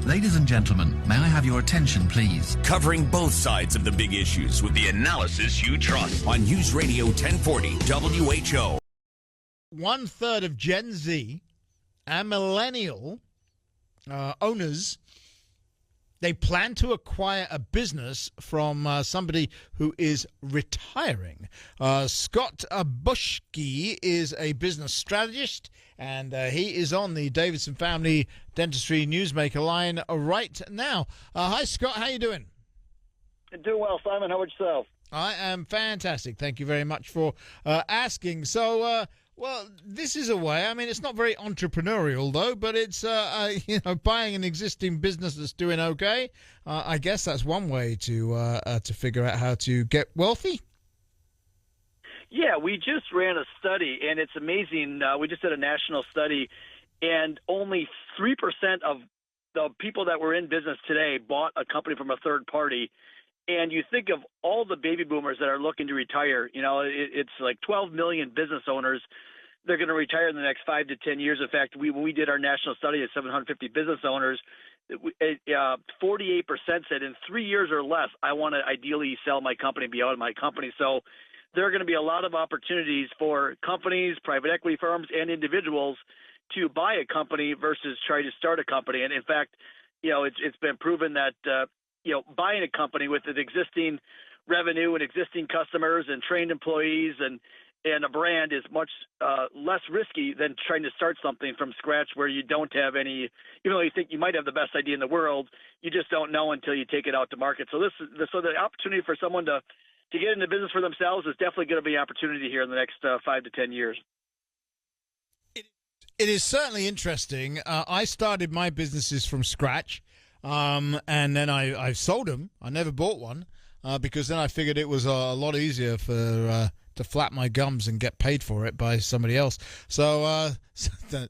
Ladies and gentlemen, may I have your attention, please? Covering both sides of the big issues with the analysis you trust on News Radio 1040 WHO. 1/3 of Gen Z and Millennial owners, they plan to acquire a business from somebody who is retiring. Scott Bushkie is a business strategist, and he is on the Davidson Family Dentistry Newsmaker line right now. Hi, Scott. How you doing? Doing well, Simon. How about yourself? I am fantastic. Thank you very much for asking. So, well, this is a way. I mean, it's not very entrepreneurial, though, but it's, buying an existing business that's doing okay. I guess that's one way to figure out how to get wealthy. Yeah, we just ran a study, and it's amazing. We just did a national study, and only 3% of the people that were in business today bought a company from a third party. And you think of all the baby boomers that are looking to retire, it's like 12 million business owners. They're going to retire in the next 5 to 10 years. In fact, when we did our national study of 750 business owners, 48% said in 3 years or less, I want to ideally sell my company, be out of my company. So there are going to be a lot of opportunities for companies, private equity firms, and individuals to buy a company versus try to start a company. And in fact, it's been proven that buying a company with an existing revenue and existing customers and trained employees and a brand is much less risky than trying to start something from scratch where you don't have any, even though you think you might have the best idea in the world, you just don't know until you take it out to market. So so the opportunity for someone to get into business for themselves is definitely going to be an opportunity here in the next 5 to 10 years. It is certainly interesting. I started my businesses from scratch. And then I sold them. I never bought one because then I figured it was a lot easier to flap my gums and get paid for it by somebody else. So then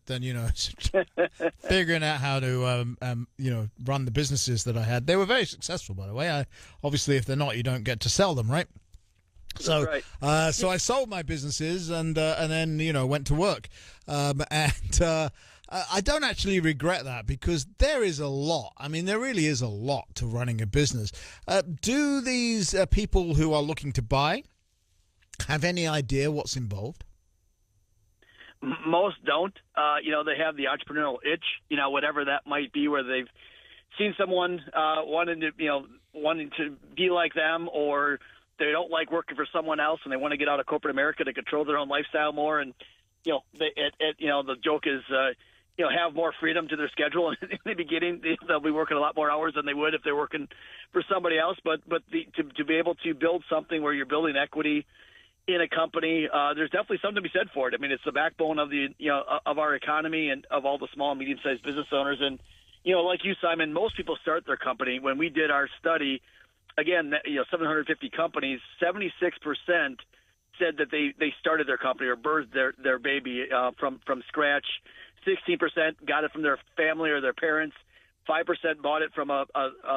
figuring out how to run the businesses that I had. They were very successful, by the way. Obviously, if they're not, you don't get to sell them, right? So, right. So I sold my businesses and then went to work, I don't actually regret that because there is a lot. I mean, there really is a lot to running a business. Do these people who are looking to buy have any idea what's involved? Most don't. They have the entrepreneurial itch, whatever that might be, where they've seen someone wanting to be like them, or they don't like working for someone else and they want to get out of corporate America to control their own lifestyle more. And the joke is have more freedom to their schedule. And in the beginning, they'll be working a lot more hours than they would if they're working for somebody else. But to be able to build something where you're building equity in a company, there's definitely something to be said for it. I mean, it's the backbone of of our economy and of all the small and medium-sized business owners. And like you, Simon, most people start their company. When we did our study, again, 750 companies, 76% said that they started their company or birthed their baby from scratch. 16% got it from their family or their parents. 5% bought it from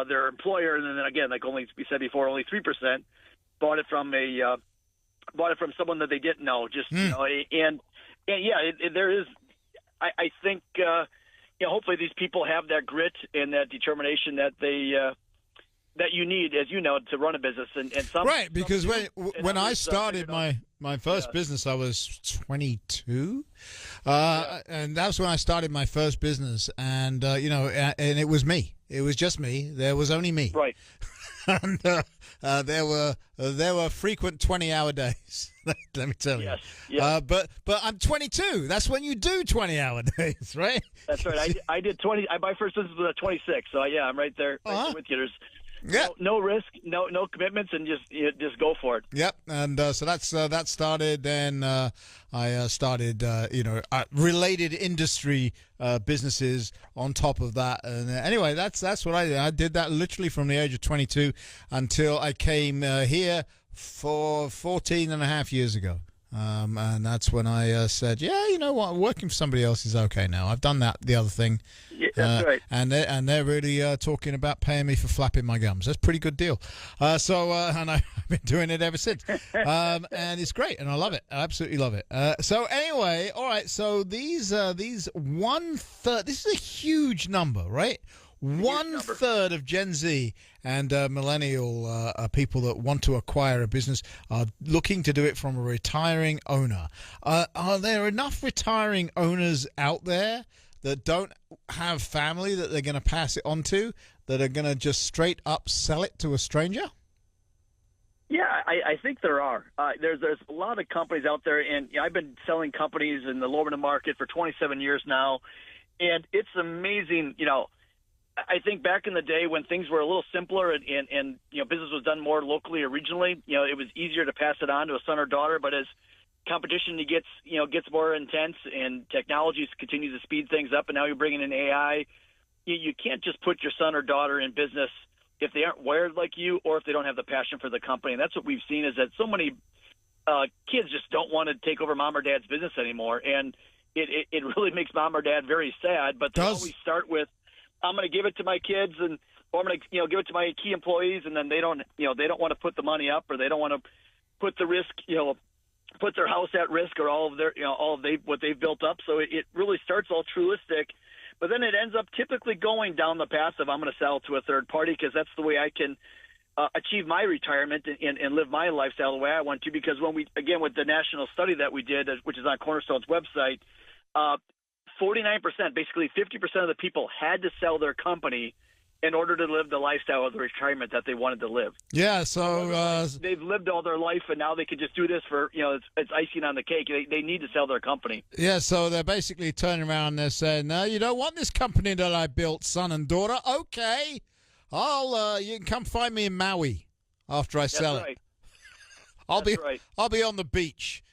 their employer, and then again, like only we said before, only 3% bought it from someone that they didn't know. Just and yeah, there is. I think hopefully these people have that grit and that determination that they. That you need, as you know, to run a business. And some, right, because some when I started my first business, I was 22. And that's when I started my first business. And, and it was me. It was just me. There was only me. Right. And there were frequent 20-hour days. Let me tell you. Yes. But I'm 22. That's when you do 20-hour days, right? That's right. I did 20. My first business was at 26. So, yeah, I'm right there, there with you. There's no risk, no commitments, and just go for it. Yep, and so that started. Then I started, related industry businesses on top of that. And anyway, that's what I did. I did that literally from the age of 22 until I came here for 14 and a half years ago. And that's when I said, yeah, you know what, working for somebody else is okay now. I've done the other thing. Yeah, that's right. And they're really talking about paying me for flapping my gums. That's a pretty good deal. And I've been doing it ever since. And it's great, and I love it. I absolutely love it. So anyway, all right. So these 1/3. This is a huge number, right? 1/3 of Gen Z and millennial people that want to acquire a business are looking to do it from a retiring owner. Are there enough retiring owners out there that don't have family that they're going to pass it on to, that are going to just straight up sell it to a stranger? Yeah, I think there are. There's a lot of companies out there, and I've been selling companies in the lower market for 27 years now, and it's amazing. I think back in the day when things were a little simpler and business was done more locally or regionally, it was easier to pass it on to a son or daughter. But as competition gets more intense and technologies continue to speed things up, and now you're bringing in AI, you can't just put your son or daughter in business if they aren't wired like you, or if they don't have the passion for the company. And that's what we've seen, is that so many kids just don't want to take over mom or dad's business anymore. And it really makes mom or dad very sad, but they always start with, I'm going to give it to my kids, or I'm going to give it to my key employees, and then they don't want to put the money up, or they don't want to put the risk, put their house at risk, or all of their, what they've built up. So it really starts altruistic. But then it ends up typically going down the path of, I'm going to sell to a third party because that's the way I can achieve my retirement and live my lifestyle the way I want to. Because when with the national study that we did, which is on Cornerstone's website, 49%, basically 50% of the people had to sell their company in order to live the lifestyle of the retirement that they wanted to live. Yeah, so they've lived all their life, and now they can just do this for, it's icing on the cake. They need to sell their company. Yeah, so they're basically turning around and they're saying, no, you don't want this company that I built, son and daughter. Okay, you can come find me in Maui after I sell it. I'll be on the beach.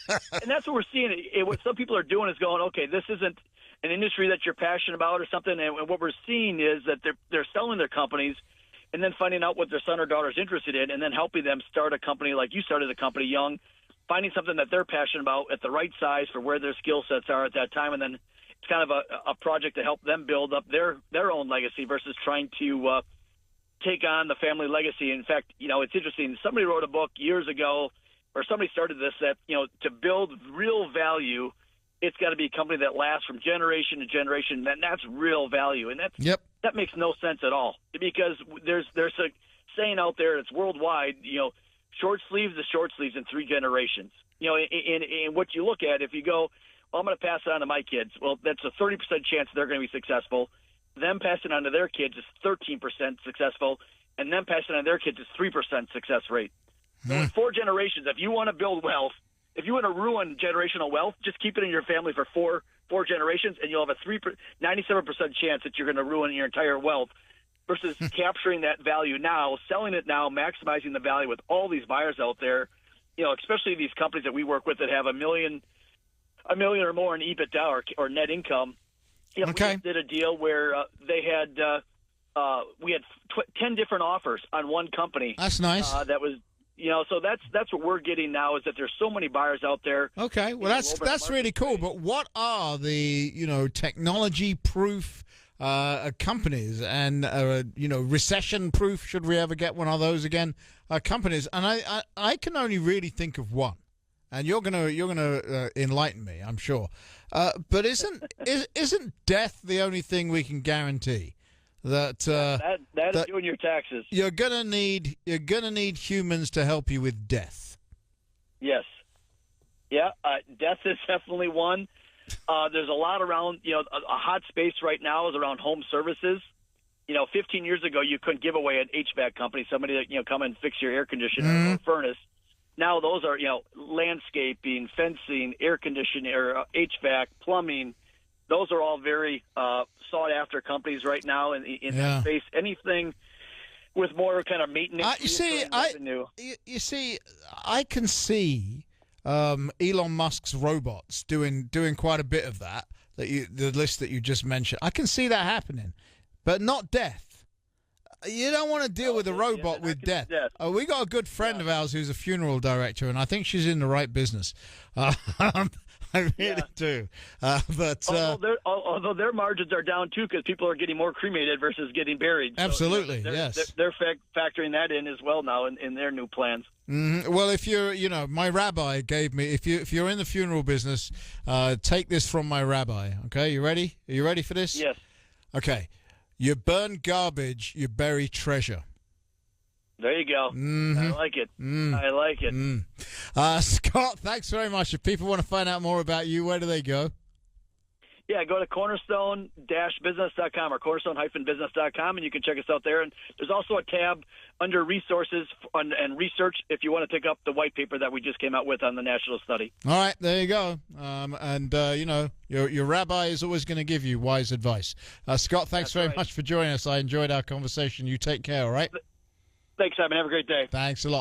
And that's what we're seeing. What some people are doing is going, okay, this isn't an industry that you're passionate about or something. And what we're seeing is that they're selling their companies and then finding out what their son or daughter is interested in, and then helping them start a company like you started a company young, finding something that they're passionate about at the right size for where their skill sets are at that time. And then it's kind of a project to help them build up their own legacy versus trying to take on the family legacy. In fact, it's interesting. Somebody wrote a book years ago, or somebody started this, that, to build real value, it's got to be a company that lasts from generation to generation. And that's real value. And that makes no sense at all, because there's a saying out there, it's worldwide, short sleeves is short sleeves in 3 generations. And what you look at, if you go, well, I'm going to pass it on to my kids, well, that's a 30% chance they're going to be successful. Them passing on to their kids is 13% successful, and them passing on to their kids is 3% success rate. So in 4 generations, if you want to build wealth, if you want to ruin generational wealth, just keep it in your family for four generations, and you'll have a 97% chance that you're going to ruin your entire wealth, versus capturing that value now, selling it now, maximizing the value with all these buyers out there, especially these companies that we work with that have $1 million or more in EBITDA or net income. We just did a deal where they had we had 10 different offers on one company. That's nice. That was. So that's what we're getting now, is that there's so many buyers out there. Okay, well that's really cool. But what are the technology-proof companies and recession-proof? Should we ever get one of those again? Companies, and I can only really think of one, and you're gonna enlighten me, I'm sure. But isn't death the only thing we can guarantee? That is doing your taxes. You're gonna need humans to help you with death. Yes, yeah, death is definitely one. There's a lot around. A hot space right now is around home services. 15 years ago you couldn't give away an HVAC company, somebody that come and fix your air conditioner or furnace. Now those are landscaping, fencing, air conditioning, or HVAC, plumbing. Those are all very sought-after companies right now in that space. Anything with more kind of maintenance. You see, I can see Elon Musk's robots doing quite a bit of that. The list that you just mentioned, I can see that happening, but not death. You don't want to deal with a robot with death. We got a good friend of ours who's a funeral director, and I think she's in the right business. I really do. Although their margins are down too, because people are getting more cremated versus getting buried. Absolutely, so, yes. They're factoring that in as well now in their new plans. Mm-hmm. Well, if you're, my rabbi gave me, if you're in the funeral take this from my rabbi. Okay, you ready? Are you ready for this? Yes. Okay. You burn garbage, you bury treasure. There you go. I like it. I like it. Scott, thanks very much. If people want to find out more about you, where do they go? Yeah, go to cornerstone-business.com or cornerstone-business.com, and you can check us out there. And there's also a tab under resources and research if you want to pick up the white paper that we just came out with on the national study. All right, there you go. Your rabbi is always going to give you wise advice. Scott, thanks very much for joining us. I enjoyed our conversation. You take care, all right? Thanks, Simon. Have a great day. Thanks a lot.